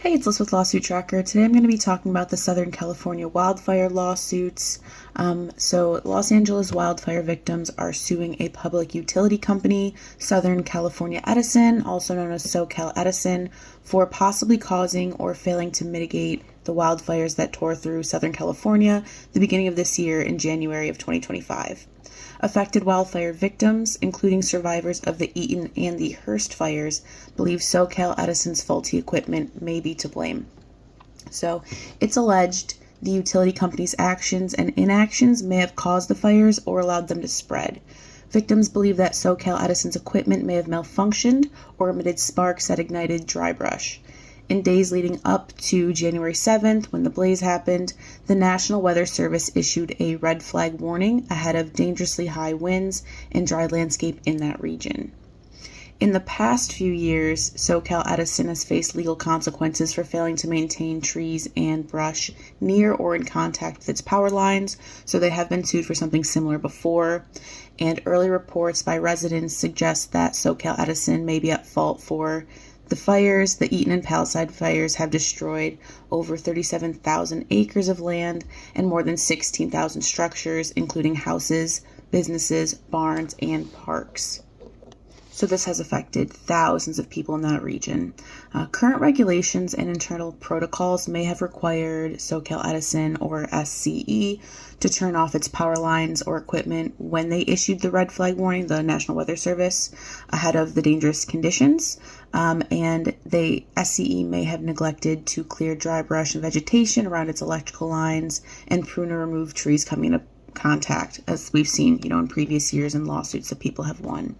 Hey, it's Liz with Lawsuit Tracker. Today I'm going to be talking about the Southern California Wildfire lawsuits. Los Angeles wildfire victims are suing a public utility company, Southern California Edison, also known as SoCal Edison, for possibly causing or failing to mitigate the wildfires that tore through Southern California the beginning of this year in January of 2025. Affected wildfire victims, including survivors of the Eaton and the Hurst fires, believe SoCal Edison's faulty equipment may be to blame. So it's alleged the utility company's actions and inactions may have caused the fires or allowed them to spread. Victims believe that SoCal Edison's equipment may have malfunctioned or emitted sparks that ignited dry brush. In days leading up to January 7th, when the blaze happened, the National Weather Service issued a red flag warning ahead of dangerously high winds and dry landscape in that region. In the past few years, SoCal Edison has faced legal consequences for failing to maintain trees and brush near or in contact with its power lines, so they have been sued for something similar before. And early reports by residents suggest that SoCal Edison may be at fault for the fires. The Eaton and Palisade fires have destroyed over 37,000 acres of land and more than 16,000 structures, including houses, businesses, barns, and parks. So this has affected thousands of people in that region. Current regulations and internal protocols may have required SoCal Edison or SCE to turn off its power lines or equipment when they issued the red flag warning, the National Weather Service, ahead of the dangerous conditions. And SCE may have neglected to clear dry brush and vegetation around its electrical lines and prune or remove trees coming into contact, as we've seen, in previous years in lawsuits that people have won.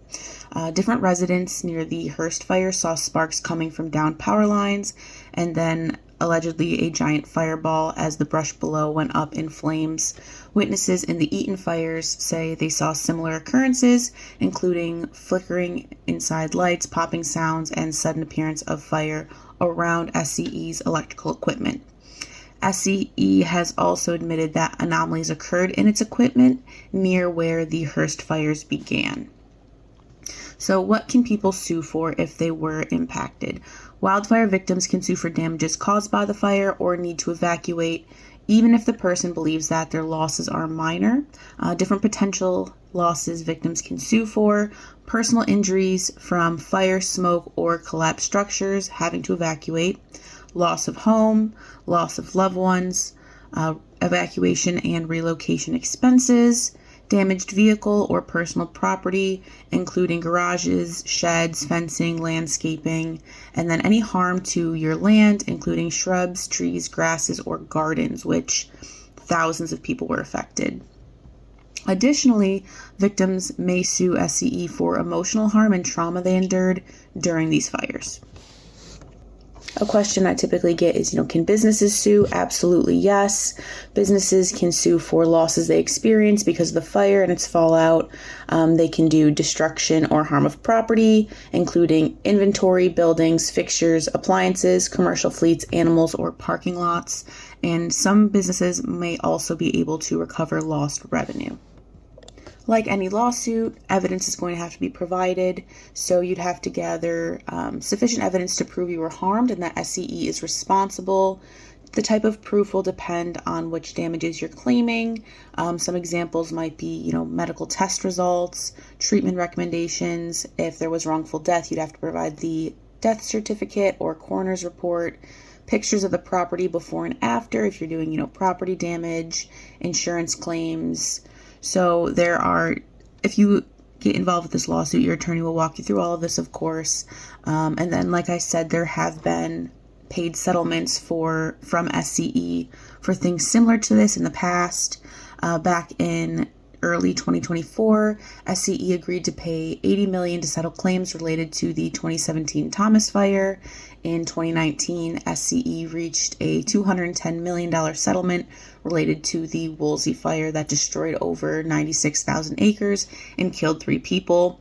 Different residents near the Hurst fire saw sparks coming from downed power lines and then allegedly a giant fireball as the brush below went up in flames. Witnesses in the Eaton fires say they saw similar occurrences, including flickering inside lights, popping sounds, and sudden appearance of fire around SCE's electrical equipment. SCE has also admitted that anomalies occurred in its equipment near where the Hurst fires began. So what can people sue for if they were impacted? Wildfire victims can sue for damages caused by the fire or need to evacuate, even if the person believes that their losses are minor. Different potential losses victims can sue for: personal injuries from fire, smoke, or collapsed structures, having to evacuate; loss of home, loss of loved ones, evacuation and relocation expenses; damaged vehicle or personal property, including garages, sheds, fencing, landscaping; and then any harm to your land, including shrubs, trees, grasses, or gardens, which thousands of people were affected. Additionally, victims may sue SCE for emotional harm and trauma they endured during these fires. A question I typically get is, can businesses sue? Absolutely yes. Businesses can sue for losses they experience because of the fire and its fallout. They can do destruction or harm of property, including inventory, buildings, fixtures, appliances, commercial fleets, animals, or parking lots. And some businesses may also be able to recover lost revenue. Like any lawsuit, evidence is going to have to be provided, so you'd have to gather sufficient evidence to prove you were harmed and that SCE is responsible. The type of proof will depend on which damages you're claiming. Some examples might be, medical test results, treatment recommendations. If there was wrongful death, you'd have to provide the death certificate or coroner's report, pictures of the property before and after if you're doing, property damage, insurance claims. So if you get involved with this lawsuit, your attorney will walk you through all of this, of course. And then, like I said, there have been paid settlements from SCE for things similar to this in the past. Back in early 2024, SCE agreed to pay $80 million to settle claims related to the 2017 Thomas Fire. In 2019, SCE reached a $210 million settlement related to the Woolsey Fire that destroyed over 96,000 acres and killed 3 people.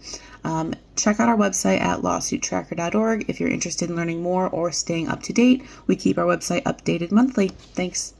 Check out our website at lawsuittracker.org if you're interested in learning more or staying up to date. We keep our website updated monthly. Thanks.